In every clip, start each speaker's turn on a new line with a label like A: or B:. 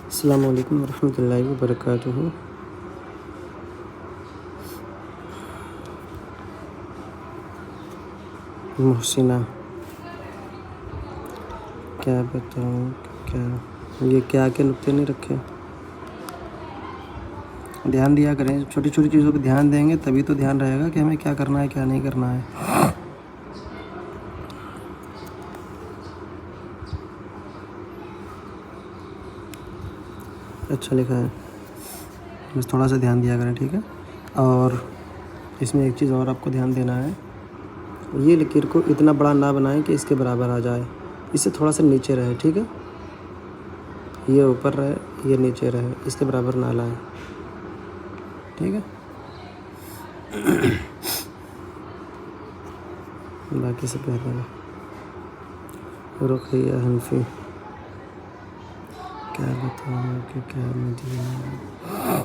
A: अस्सलामु अलैकुम वरहमतुल्लाहि वबरकातुहू। मुहसिना, क्या बताऊँ, क्या ये क्या के नुक्ते नहीं रखे। ध्यान दिया करें, छोटी छोटी चीज़ों पर ध्यान देंगे तभी तो ध्यान रहेगा कि हमें क्या करना है क्या नहीं करना है। अच्छा लिखा है, बस थोड़ा सा ध्यान दिया करें, ठीक है। और इसमें एक चीज़ और आपको ध्यान देना है, ये लकीर को इतना बड़ा ना बनाएं कि इसके बराबर आ जाए, इससे थोड़ा सा नीचे रहे, ठीक है। ये ऊपर रहे, ये नीचे रहे, इसके बराबर ना लाएं, ठीक है। बाकी सब बेहतर है। रुक़ैया हनफी, क्या बताऊँ कि क्या मदीना।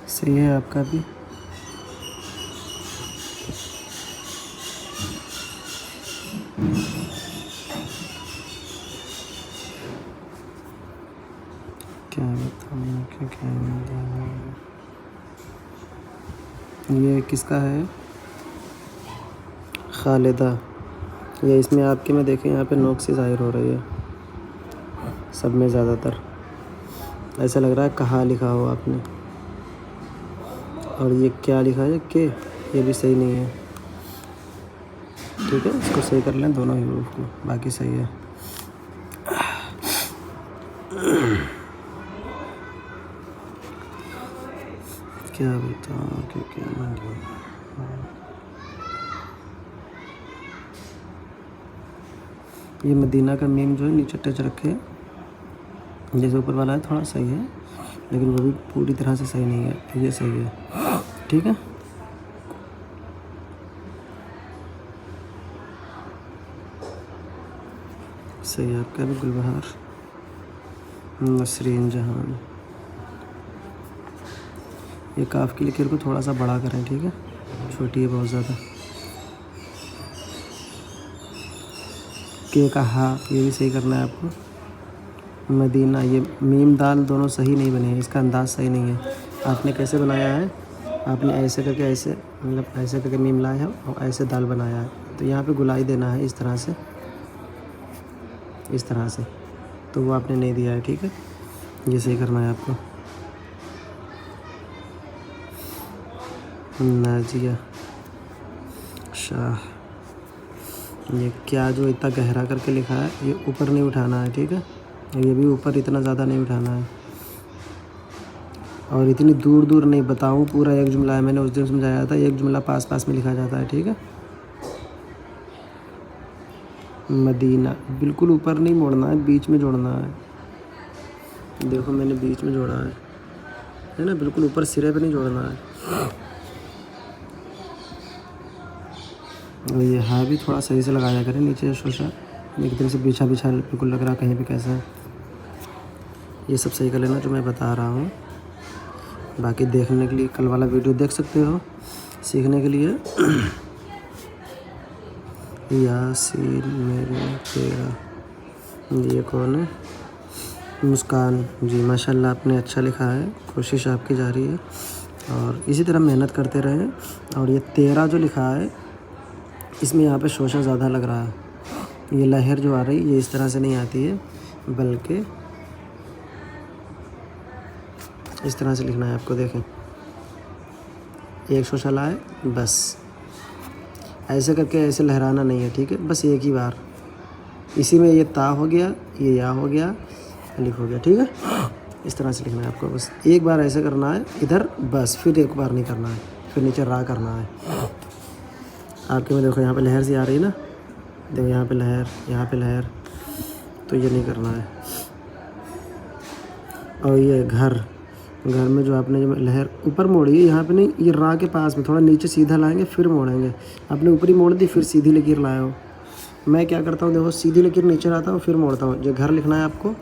A: सही है आपका भी। क्या बताऊँ कि क्या मदीना। ये किसका है? खालिदा। ये इसमें आपके में देखें, यहाँ पे नोक से ज़ाहिर हो रही है सब में, ज़्यादातर ऐसा लग रहा है कहाँ लिखा हो आपने। और ये क्या लिखा है के, ये भी सही नहीं है, ठीक है। इसको सही कर लें दोनों हरूफ को, बाकी सही है। क्या बताऊँ कि क्या मदीना। ये मदीना का मीम जो है नीचे टच रखे, जैसे ऊपर वाला है थोड़ा सही है, लेकिन वो भी पूरी तरह से सही नहीं है। ये सही है, ठीक है। सही है आपका भी। गुलबहार, नसरीन जहान। ये काफ की लकीर को थोड़ा सा बड़ा करें, ठीक है, छोटी है बहुत ज़्यादा। के का हा, ये भी सही करना है आपको। मदीना, ये मीम दाल दोनों सही नहीं बने हैं, इसका अंदाज़ सही नहीं है। आपने कैसे बनाया है, आपने ऐसे करके, ऐसे मतलब ऐसे करके मीम लाया है और ऐसे दाल बनाया है, तो यहाँ पे गुलाई देना है इस तरह से, इस तरह से, तो वो आपने नहीं दिया है, ठीक है। ये सही करना है आपको। नाजिया शाह, ये क्या जो इतना गहरा करके लिखा है, ये ऊपर नहीं उठाना है, ठीक है। ये भी ऊपर इतना ज़्यादा नहीं उठाना है, और इतनी दूर दूर नहीं। बताऊँ पूरा एक जुमला है, मैंने उस दिन समझाया था, एक जुमला पास पास में लिखा जाता है, ठीक है। मदीना बिल्कुल ऊपर नहीं मोड़ना है, बीच में जोड़ना है। देखो मैंने बीच में जोड़ा है ना, बिल्कुल ऊपर सिरे पे नहीं जोड़ना है। और ये हाँ भी थोड़ा सही से लगाया करें, नीचे शोशा एकदम से बिछा बिछा बिल्कुल लग रहा कहीं भी कैसा है। ये सब सही कर लेना जो मैं बता रहा हूँ। बाकी देखने के लिए कल वाला वीडियो देख सकते हो, सीखने के लिए। यासीन मेरे तेरा, ये कौन है? मुस्कान जी, माशाल्लाह आपने अच्छा लिखा है, कोशिश आपकी जारी है और इसी तरह मेहनत करते रहें। और ये 13 जो लिखा है, इसमें यहाँ पे शोशा ज़्यादा लग रहा है। ये लहर जो आ रही है ये इस तरह से नहीं आती है, बल्कि इस तरह से लिखना है आपको। देखें, एक शोशा लाए, बस ऐसे करके ऐसे लहराना नहीं है, ठीक है, बस एक ही बार। इसी में ये ता हो गया, ये या हो गया, अलिफ हो गया, ठीक है। इस तरह से लिखना है आपको, बस एक बार ऐसे करना है इधर, बस फिर एक बार नहीं करना है, फिर नीचे रा करना है। आपके में देखो यहाँ पे लहर सी आ रही है ना, देखो यहाँ पे लहर, यहाँ पे लहर, तो ये नहीं करना है। और ये घर, घर में जो आपने जो लहर ऊपर मोड़ी है, यहाँ पे नहीं, ये रा के पास में थोड़ा नीचे सीधा लाएंगे फिर मोड़ेंगे। आपने ऊपरी मोड़ दी फिर सीधी लकीर लाए हो। मैं क्या करता हूँ, देखो सीधी लकीर नीचे लाता हूँ फिर मोड़ता हूँ। जो घर लिखना है आपको,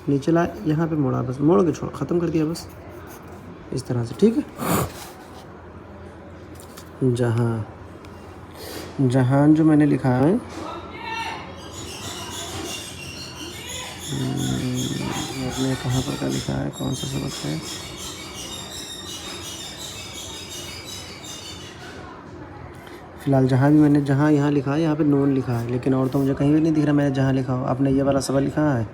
A: नीचे लाए, यहाँ पे मोड़ा, बस मोड़ के छोड़, ख़त्म कर दिया बस इस तरह से, ठीक है। जहाँ जहान जो मैंने लिखा है, आपने कहाँ पर का लिखा है, कौन सा सबक है, फ़िलहाल जहाँ भी मैंने जहाँ यहाँ लिखा है, यहाँ पे नून लिखा है, लेकिन और तो मुझे कहीं भी नहीं दिख रहा मैंने जहाँ लिखा हो। आपने ये वाला सबक लिखा है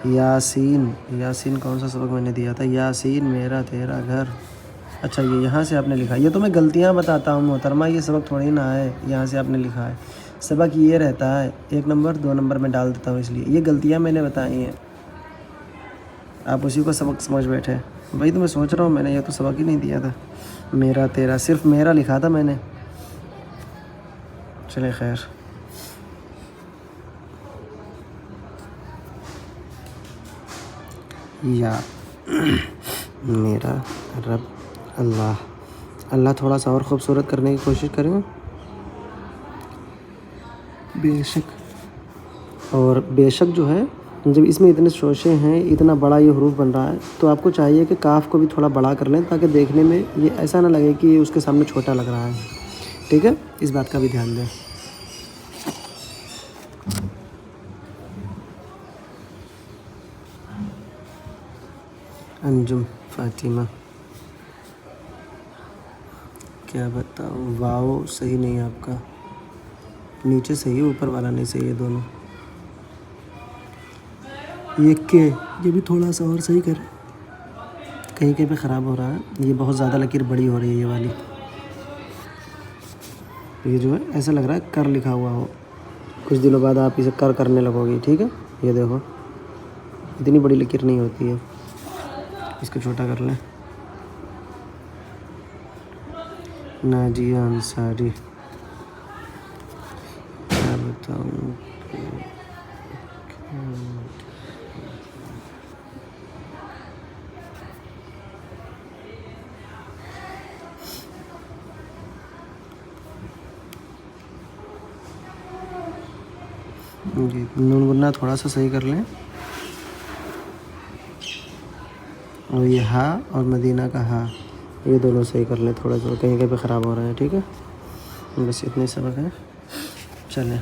A: यासीन, यासीन कौन सा सबक मैंने दिया था, यासीन मेरा तेरा घर। अच्छा ये यहाँ से आपने लिखा, ये तो मैं गलतियाँ बताता हूँ मोहतरमा, ये सबक थोड़ी ना है यहाँ से आपने लिखा है। सबक ये रहता है 1 नंबर 2 नंबर में डाल देता हूँ, इसलिए ये गलतियाँ मैंने बताई हैं, आप उसी को सबक समझ बैठे। वही तो मैं सोच रहा हूँ, मैंने ये तो सबक ही नहीं दिया था। मेरा तेरा, सिर्फ मेरा लिखा था मैंने। चले खैर, या मेरा रब अल्लाह। अल्लाह थोड़ा सा और ख़ूबसूरत करने की कोशिश करें, बेशक। और बेशक जो है, जब इसमें इतने शोशे हैं, इतना बड़ा ये हरूफ बन रहा है, तो आपको चाहिए कि काफ को भी थोड़ा बड़ा कर लें, ताकि देखने में ये ऐसा ना लगे कि ये उसके सामने छोटा लग रहा है, ठीक है। इस बात का भी ध्यान दें। अंजुम फातिमा, क्या बताऊँ, वाओ सही नहीं है आपका, नीचे सही है, ऊपर वाला नहीं सही है, दोनों। ये भी थोड़ा सा और सही कर, कहीं कहीं पे ख़राब हो रहा है, ये बहुत ज़्यादा लकीर बड़ी हो रही है ये वाली। ये जो है ऐसा लग रहा है कर लिखा हुआ हो, कुछ दिनों बाद आप इसे कर करने लगोगी, ठीक है। ये देखो इतनी बड़ी लकीर नहीं होती है, इसको छोटा कर लें। नाजिया अंसारी, क्या बताऊँ, जी नून गुन्ना थोड़ा सा सही कर लें, और ये हा और मदीना का हा, ये दोनों सही कर लें, थोड़ा थोड़ा कहीं कहीं पे ख़राब हो रहा है, ठीक है। बस इतने सबक हैं, चलें।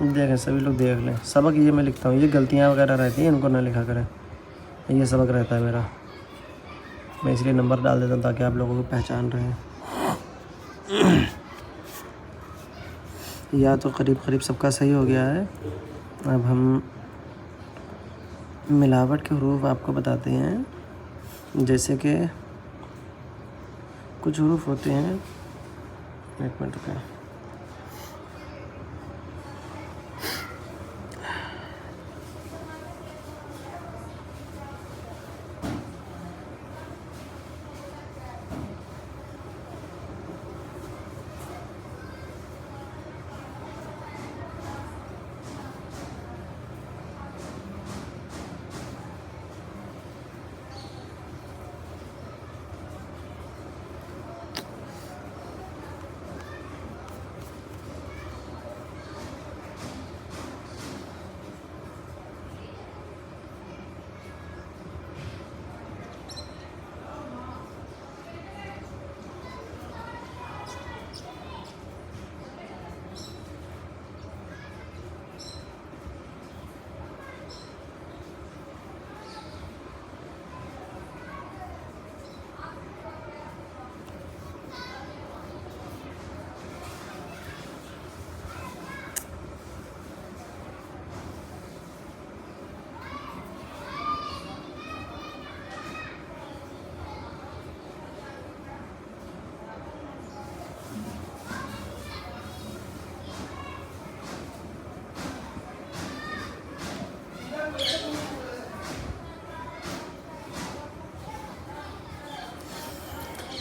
A: देखें सभी लोग देख लें, सबक ये मैं लिखता हूँ, ये गलतियाँ वगैरह रहती हैं इनको ना लिखा करें, ये सबक रहता है मेरा, मैं इसलिए नंबर डाल देता हूँ ताकि आप लोगों को पहचान रहे हैं। या तो करीब करीब सबका सही हो गया है। अब हम मिलावट के हरूफ आपको बताते हैं, जैसे कि कुछ हरूफ होते हैं, 1 मिनट रुकें,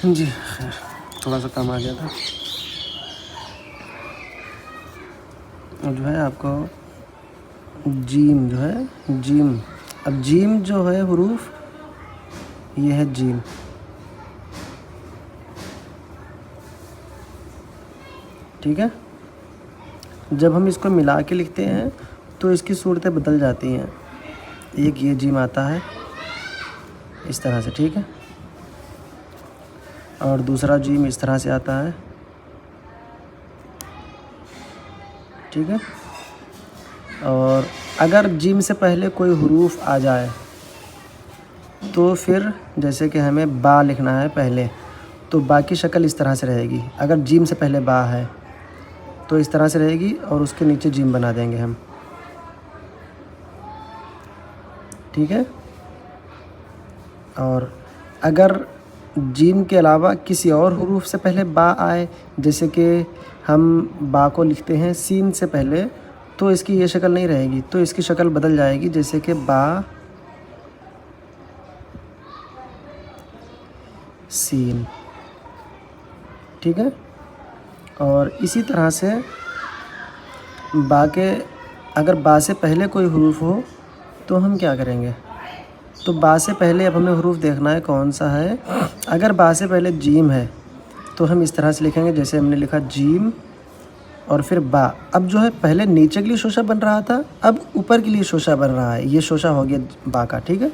A: जी खैर थोड़ा सा कम आ गया था। और जो है आपको जीम जो है, जीम, अब जीम जो है हरूफ, ये है जीम, ठीक है। जब हम इसको मिला के लिखते हैं तो इसकी सूरतें बदल जाती हैं। एक ये जीम आता है इस तरह से, ठीक है, और दूसरा जीम इस तरह से आता है, ठीक है। और अगर जीम से पहले कोई हुरूफ आ जाए तो फिर जैसे कि हमें बा लिखना है पहले, तो बा की शक्ल इस तरह से रहेगी। अगर जीम से पहले बा है तो इस तरह से रहेगी और उसके नीचे जीम बना देंगे हम, ठीक है। और अगर जीम के अलावा किसी और हुरूफ से पहले बा आए, जैसे कि हम बा को लिखते हैं सीन से पहले, तो इसकी ये शक्ल नहीं रहेगी, तो इसकी शक्ल बदल जाएगी, जैसे कि बा सीन, ठीक है। और इसी तरह से बा के अगर बा से पहले कोई हुरूफ हो तो हम क्या करेंगे, तो बा से पहले अब हमें हुरूफ देखना है कौन सा है। अगर बा से पहले जीम है तो हम इस तरह से लिखेंगे, जैसे हमने लिखा जीम और फिर बा। अब जो है पहले नीचे के लिए शोशा बन रहा था, अब ऊपर के लिए शोशा बन रहा है, ये शोशा हो गया बा का, ठीक है।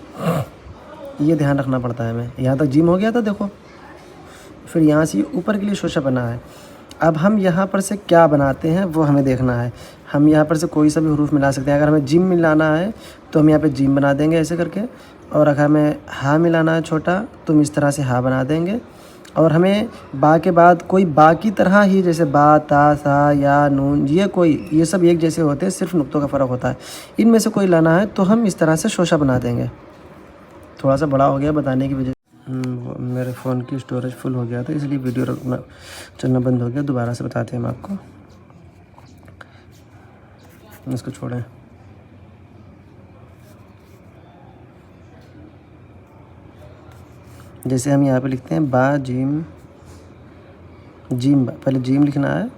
A: ये ध्यान रखना पड़ता है हमें। यहाँ तक जीम हो गया था देखो, फिर यहाँ से ऊपर के लिए शोशा बना है। अब हम यहाँ पर से क्या बनाते हैं वो हमें देखना है। हम यहाँ पर से कोई सा भी हुरूफ मिला सकते हैं। अगर हमें जीम मिलाना है तो हम यहाँ पे जीम बना देंगे ऐसे करके, और अगर हमें हा मिलाना है छोटा तो हम इस तरह से हा बना देंगे। और हमें बा के बाद कोई बा की तरह ही, जैसे बा, ता, सा, या, नून, ये सब एक जैसे होते हैं, सिर्फ नुक्तों का फ़र्क होता है। इनमें से कोई लाना है तो हम इस तरह से शोशा बना देंगे। थोड़ा सा बड़ा हो गया बताने की वजह, मेरे फ़ोन की स्टोरेज फुल हो गया था, इसलिए वीडियो रखना चलना बंद हो गया। दोबारा से बताते हैं हम आपको, इसको छोड़ें। जैसे हम यहाँ पे लिखते हैं बा जीम, जीम बा, पहले जीम लिखना है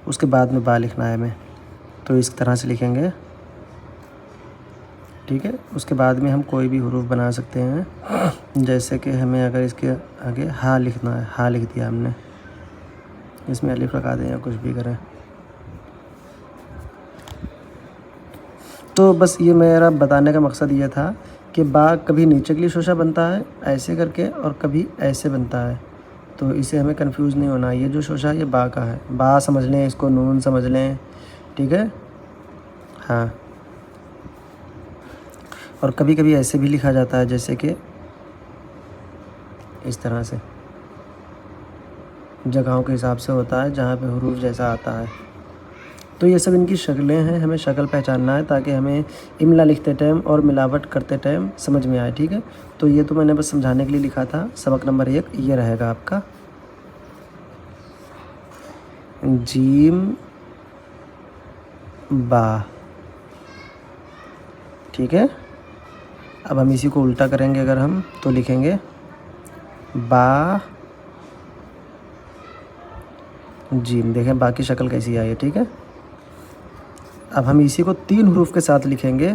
A: उसके बाद में बा लिखना है हमें, तो इस तरह से लिखेंगे, ठीक है। उसके बाद में हम कोई भी हुरूफ बना सकते हैं, जैसे कि हमें अगर इसके आगे हा लिखना है, हा लिख दिया हमने, इसमें अलिफ लगा दें या कुछ भी करें। तो बस ये मेरा बताने का मकसद ये था कि बा कभी नीचे के लिए शोशा बनता है ऐसे करके और कभी ऐसे बनता है, तो इसे हमें कंफ्यूज नहीं होना। ये जो शोशा है ये बा का है, बा समझ लें इसको, नून समझ लें, ठीक है, हाँ। और कभी कभी ऐसे भी लिखा जाता है, जैसे कि इस तरह से, जगहों के हिसाब से होता है जहाँ पे हुरूफ जैसा आता है। तो ये सब इनकी शक्लें हैं, हमें शक्ल पहचानना है ताकि हमें इमला लिखते टाइम और मिलावट करते टाइम समझ में आए, ठीक है। तो ये तो मैंने बस समझाने के लिए लिखा था। सबक नंबर 1 ये रहेगा आपका, जीम बा, ठीक है। अब हम इसी को उल्टा करेंगे, अगर हम तो लिखेंगे बा जीम। देखें बा की शक्ल कैसी आई है, ठीक है। अब हम इसी को 3 हुरूफ के साथ लिखेंगे,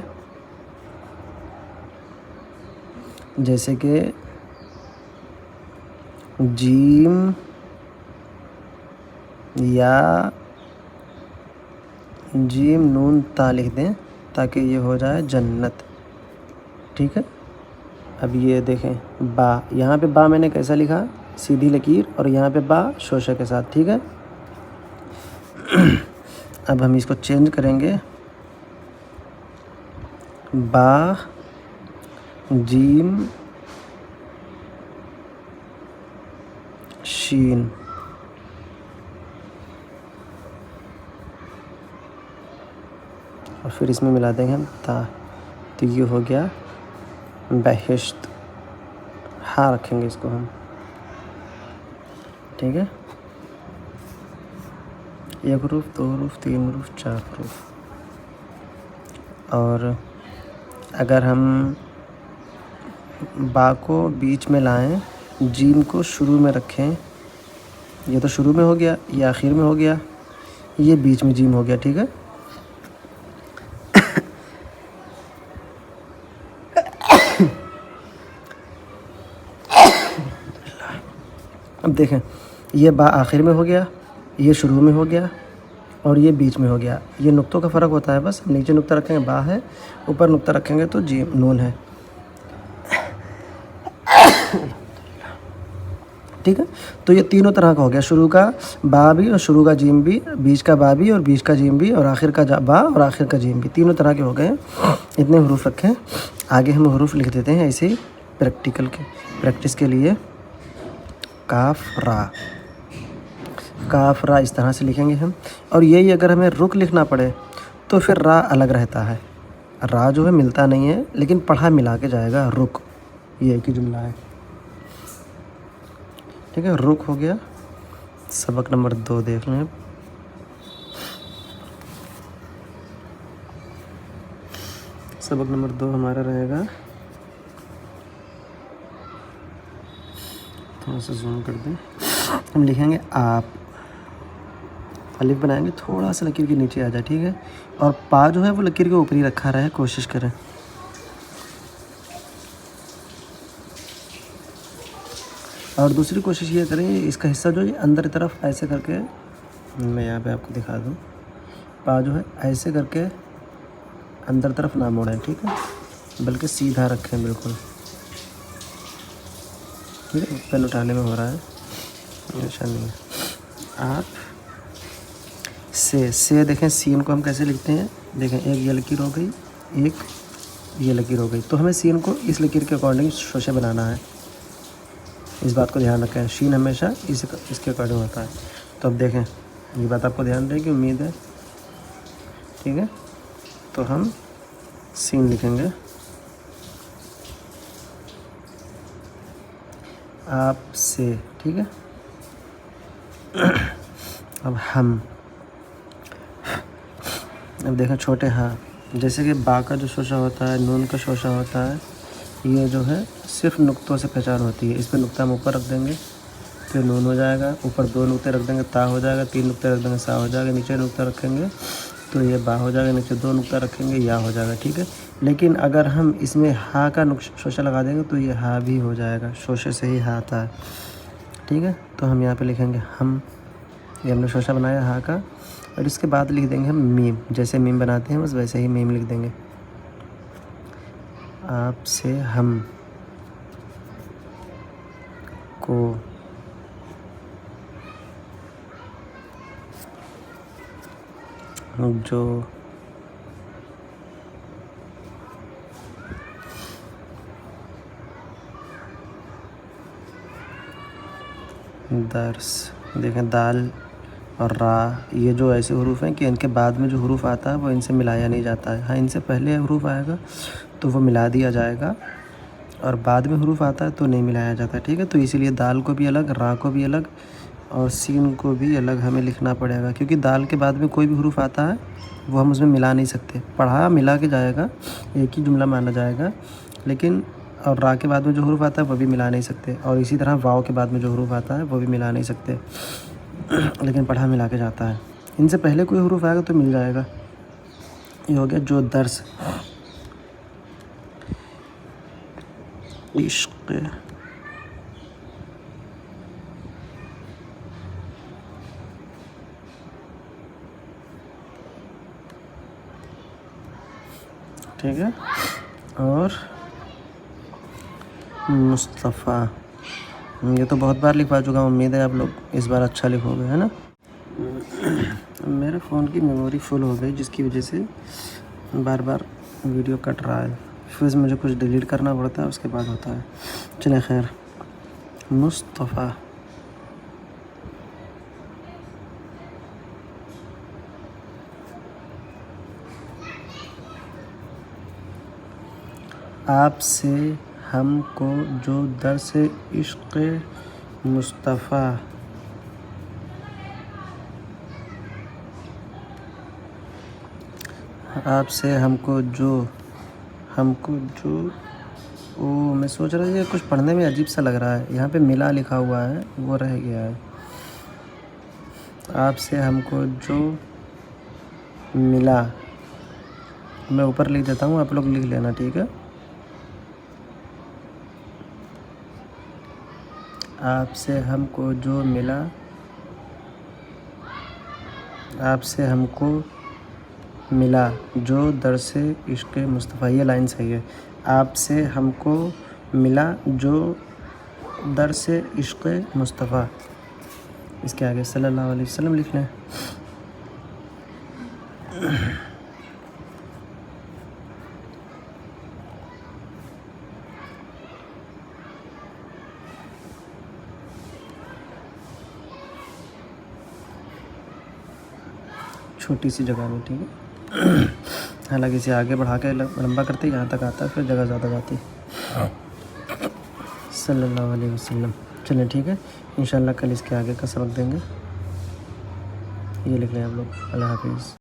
A: जैसे कि जीम या जीम नून ता लिख दें ताकि ये हो जाए जन्नत, ठीक है। अब ये देखें बा, यहाँ पे बा मैंने कैसा लिखा, सीधी लकीर, और यहाँ पे बा शोशा के साथ, ठीक है। अब हम इसको चेंज करेंगे, बा जीम शीन, और फिर इसमें मिला देंगे हम ता, तो ये हो गया बहिश्त। हाँ रखेंगे इसको हम, ठीक है। 1 हुरूफ, 2 हुरूफ, 3 हुरूफ, 4 हुरूफ। और अगर हम बा को बीच में लाएं, जीम को शुरू में रखें, ये तो शुरू में हो गया, ये आखिर में हो गया, ये बीच में जीम हो गया, ठीक है। अब देखें ये बा आखिर में हो गया, ये शुरू में हो गया और ये बीच में हो गया। ये नुक्तों का फ़र्क होता है बस। नीचे नुक्ता रखेंगे बा है, ऊपर नुक्ता रखेंगे तो जी नून है। ठीक है, तो ये तीनों तरह का हो गया, शुरू का बा भी और शुरू का जीम भी, बीच का बा भी और बीच का जीम भी, और आखिर का बा और आखिर का जीम भी, तीनों तरह के हो गए। इतने हरूफ रखें। आगे हम हरूफ लिख देते हैं ऐसे ही प्रैक्टिस के लिए। काफ रा, काफ रा इस तरह से लिखेंगे हम। और यही अगर हमें रुक लिखना पड़े तो फिर रा अलग रहता है। रा जो है मिलता नहीं है, लेकिन पढ़ा मिला के जाएगा रुक, ये एक ही जुमला है। ठीक है, रुक हो गया। सबक नंबर 2 देख लें। सबक नंबर 2 हमारा रहेगा, थोड़ा सा जूम कर दें। हम लिखेंगे आप, अलिफ बनाएंगे, थोड़ा सा लकीर के नीचे आ जाए। ठीक है, और पा जो है वो लकीर के ऊपर ही रखा रहे, कोशिश करें। और दूसरी कोशिश ये करें इसका हिस्सा जो है अंदर की तरफ ऐसे करके, मैं यहाँ पे आपको दिखा दूँ, पा जो है ऐसे करके अंदर तरफ ना मोड़ें। ठीक है, बल्कि सीधा रखें बिल्कुल। ठीक है, पेन उठाने में हो रहा है, ऐसा नहीं है। आप से देखें, सीन को हम कैसे लिखते हैं, देखें एक ये लकीर हो गई, एक ये लकीर हो गई, तो हमें सीन को इस लकीर के अकॉर्डिंग शोशे बनाना है। इस बात को ध्यान रखें, शीन हमेशा इसके अकॉर्डिंग होता है। तो अब देखें, ये बात आपको ध्यान रहेगी, उम्मीद है। ठीक है, तो हम सीन लिखेंगे आप से। ठीक है, अब हम, अब देखें छोटे हाँ, जैसे कि बा का जो शोशा होता है, नून का शोशा होता है, ये जो है सिर्फ नुक्तों से पहचान होती है। इस पर नुक्ता हम ऊपर रख देंगे तो नून हो जाएगा, ऊपर 2 नुक्ते रख देंगे ता हो जाएगा, 3 नुक्ते रख देंगे सा हो जाएगा, नीचे नुक्ता रखेंगे तो ये बा हो जाएगा, नीचे 2 नुक्ता रखेंगे या हो जाएगा। ठीक है, लेकिन अगर हम इसमें हा का शोशा लगा देंगे तो ये हा भी हो जाएगा, शोशे से ही हा आता है। ठीक है, तो हम यहाँ पे लिखेंगे हम, ये हमने शोशा बनाया हा का, और इसके बाद लिख देंगे हम मीम, जैसे मीम बनाते हैं बस वैसे ही मीम लिख देंगे। आपसे हम को जो दर्स, देखें दाल और रा, ये जो ऐसे हरूफ हैं कि इनके बाद में जो हरूफ आता है वो इनसे मिलाया नहीं जाता है। हाँ, इनसे पहले हरूफ आएगा तो वो मिला दिया जाएगा, और बाद में हरूफ आता है तो नहीं मिलाया जाता। ठीक है, तो इसीलिए दाल को भी अलग, रा को भी अलग और सीन को भी अलग हमें लिखना पड़ेगा, क्योंकि दाल के बाद में कोई भी हरूफ आता है वो हम उसमें मिला नहीं सकते। पढ़ा मिला के जाएगा, एक ही जुमला माना जाएगा, लेकिन और रा के बाद में जो हरूफ आता है वो भी मिला नहीं सकते, और इसी तरह वाव के बाद में जो हरूफ आता है वो भी मिला नहीं सकते, लेकिन पढ़ा मिला के जाता है। इनसे पहले कोई हरूफ आएगा तो मिल जाएगा। ये हो गया जो दर्स, इश्क, ठीक है, और मुस्तफ़ा, ये तो बहुत बार लिखवा चुका हूँ, उम्मीद है आप लोग इस बार अच्छा लिखोगे, है ना। मेरे फ़ोन की मेमोरी फुल हो गई, जिसकी वजह से बार बार वीडियो कट रहा है, फिर मुझे कुछ डिलीट करना पड़ता है, उसके बाद होता है। चलिए खैर, मुस्तफ़ा, आपसे हमको जो दर्स इश्क़ मुस्तफ़ा, आपसे हमको जो ओ, मैं सोच रहा था कुछ पढ़ने में अजीब सा लग रहा है, यहाँ पे मिला लिखा हुआ है वो रह गया है। आपसे हमको जो मिला, मैं ऊपर लिख देता हूँ, आप लोग लिख लेना। ठीक है, आपसे हमको जो मिला आपसे हमको मिला जो दर से इश्क़ मुस्तफ़ा। ये लाइन सही है। आपसे हमको मिला जो दर से इश्क़ मुस्तफ़ा। इसके आगे सल्लल्लाहु अलैहि वसल्लम लिखना है। छोटी सी जगह में, ठीक है। हालांकि इसे आगे बढ़ा के लंबा करते यहाँ तक आता है, फिर जगह ज़्यादा जाती है। सल्लल्लाहु अलैहि वसल्लम। चलिए ठीक है, इंशाल्लाह कल इसके आगे का सबक देंगे। ये लिख लें आप लोग। अल्लाह हाफिज़।